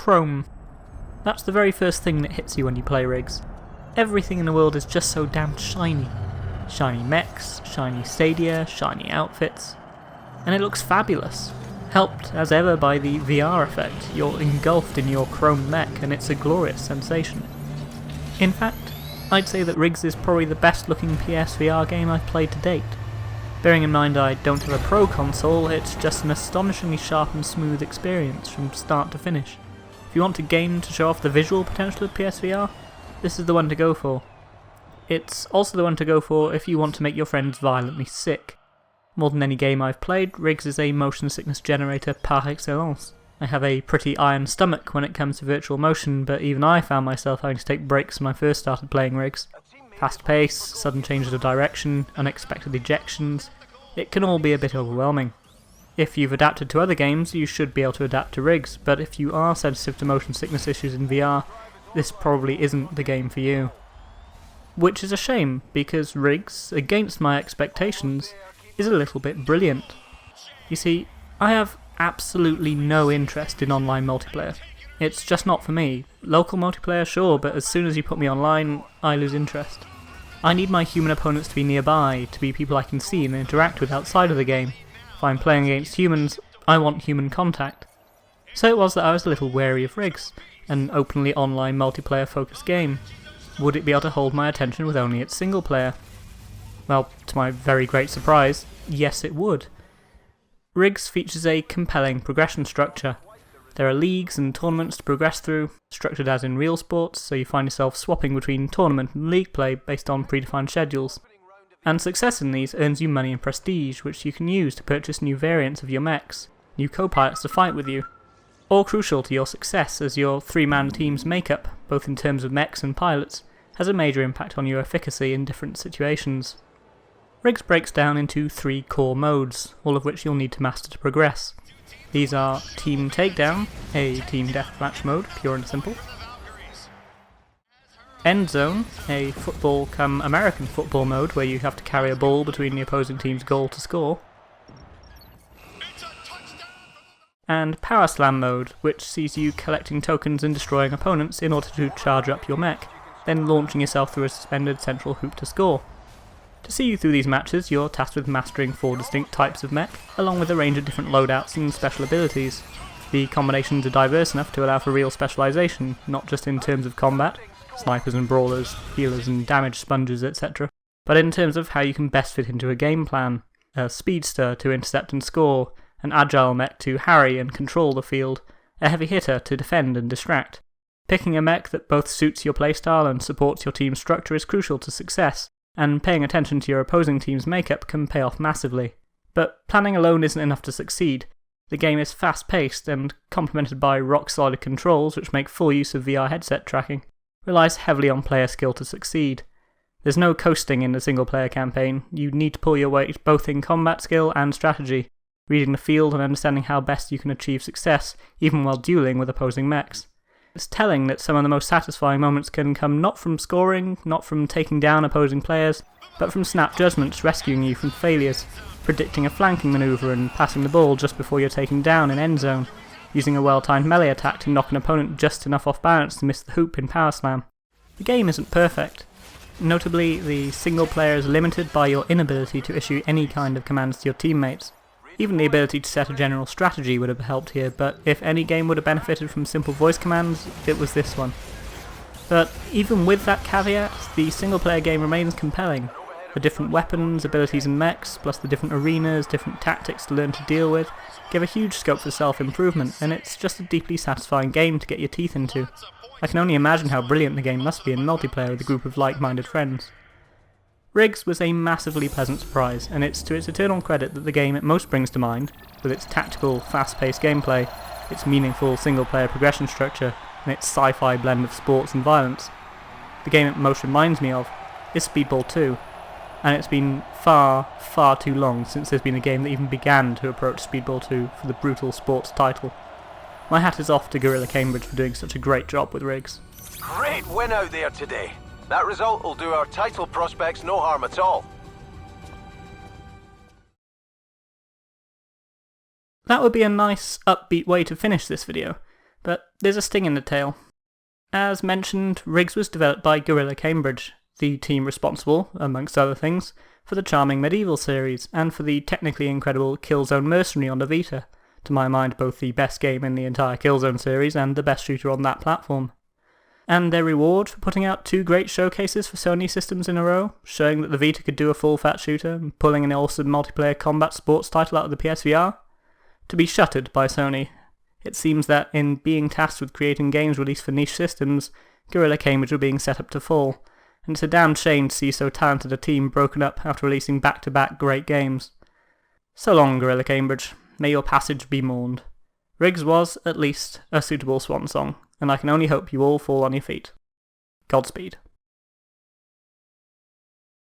chrome. That's the very first thing that hits you when you play RIGS. Everything in the world is just so damn shiny. Shiny mechs, shiny stadia, shiny outfits. And it looks fabulous. Helped, as ever, by the VR effect. You're engulfed in your chrome mech and it's a glorious sensation. In fact, I'd say that RIGS is probably the best looking PSVR game I've played to date. Bearing in mind I don't have a Pro console, it's just an astonishingly sharp and smooth experience from start to finish. If you want a game to show off the visual potential of PSVR, this is the one to go for. It's also the one to go for if you want to make your friends violently sick. More than any game I've played, RIGS is a motion sickness generator par excellence. I have a pretty iron stomach when it comes to virtual motion, but even I found myself having to take breaks when I first started playing RIGS. Fast pace, sudden changes of direction, unexpected ejections, it can all be a bit overwhelming. If you've adapted to other games, you should be able to adapt to RIGS, but if you are sensitive to motion sickness issues in VR, this probably isn't the game for you. Which is a shame, because RIGS, against my expectations, is a little bit brilliant. You see, I have absolutely no interest in online multiplayer. It's just not for me. Local multiplayer, sure, but as soon as you put me online, I lose interest. I need my human opponents to be nearby, to be people I can see and interact with outside of the game. If I'm playing against humans, I want human contact. So it was that I was a little wary of RIGS, an openly online multiplayer focused game. Would it be able to hold my attention with only its single player? Well, to my very great surprise, yes it would. RIGS features a compelling progression structure. There are leagues and tournaments to progress through, structured as in real sports, so you find yourself swapping between tournament and league play based on predefined schedules. And success in these earns you money and prestige, which you can use to purchase new variants of your mechs, new co-pilots to fight with you. All crucial to your success, as your three-man team's makeup, both in terms of mechs and pilots, has a major impact on your efficacy in different situations. RIGS breaks down into 3 core modes, all of which you'll need to master to progress. These are Team Takedown, a team deathmatch mode, pure and simple. End Zone, a football-come-American football mode where you have to carry a ball between the opposing team's goal to score. And Power Slam mode, which sees you collecting tokens and destroying opponents in order to charge up your mech, then launching yourself through a suspended central hoop to score. To see you through these matches, you're tasked with mastering 4 distinct types of mech, along with a range of different loadouts and special abilities. The combinations are diverse enough to allow for real specialisation, not just in terms of combat, snipers and brawlers, healers and damage sponges, etc., but in terms of how you can best fit into a game plan. A speedster to intercept and score, an agile mech to harry and control the field, a heavy hitter to defend and distract. Picking a mech that both suits your playstyle and supports your team's structure is crucial to success, and paying attention to your opposing team's makeup can pay off massively. But planning alone isn't enough to succeed. The game is fast-paced and, complemented by rock-solid controls which make full use of VR headset tracking, relies heavily on player skill to succeed. There's no coasting in the single-player campaign. You need to pull your weight both in combat skill and strategy, reading the field and understanding how best you can achieve success, even while dueling with opposing mechs. It's telling that some of the most satisfying moments can come not from scoring, not from taking down opposing players, but from snap judgments rescuing you from failures, predicting a flanking manoeuvre and passing the ball just before you're taken down in end zone, using a well-timed melee attack to knock an opponent just enough off balance to miss the hoop in Power Slam. The game isn't perfect. Notably, the single player is limited by your inability to issue any kind of commands to your teammates. Even the ability to set a general strategy would have helped here, but if any game would have benefited from simple voice commands, it was this one. But even with that caveat, the single player game remains compelling. The different weapons, abilities and mechs, plus the different arenas, different tactics to learn to deal with, give a huge scope for self-improvement, and it's just a deeply satisfying game to get your teeth into. I can only imagine how brilliant the game must be in multiplayer with a group of like-minded friends. RIGS was a massively pleasant surprise, and it's to its eternal credit that the game it most brings to mind, with its tactical, fast-paced gameplay, its meaningful single-player progression structure, and its sci-fi blend of sports and violence. The game it most reminds me of is Speedball 2, and it's been far, far too long since there's been a game that even began to approach Speedball 2 for the brutal sports title. My hat is off to Guerrilla Cambridge for doing such a great job with RIGS. Great win out there today. That result will do our title prospects no harm at all. That would be a nice, upbeat way to finish this video, But there's a sting in the tail. As mentioned, RIGS was developed by Guerrilla Cambridge, the team responsible, amongst other things, for the charming Medieval series, and for the technically incredible Killzone Mercenary on the Vita, to my mind both the best game in the entire Killzone series and the best shooter on that platform. And their reward for putting out 2 great showcases for Sony systems in a row, showing that the Vita could do a full-fat shooter, and pulling an awesome multiplayer combat sports title out of the PSVR? To be shuttered by Sony. It seems that in being tasked with creating games released for niche systems, Guerrilla Cambridge were being set up to fall, and it's a damn shame to see so talented a team broken up after releasing back-to-back great games. So long, Guerrilla Cambridge. May your passage be mourned. RIGS was, at least, a suitable swan song, and I can only hope you all fall on your feet. Godspeed.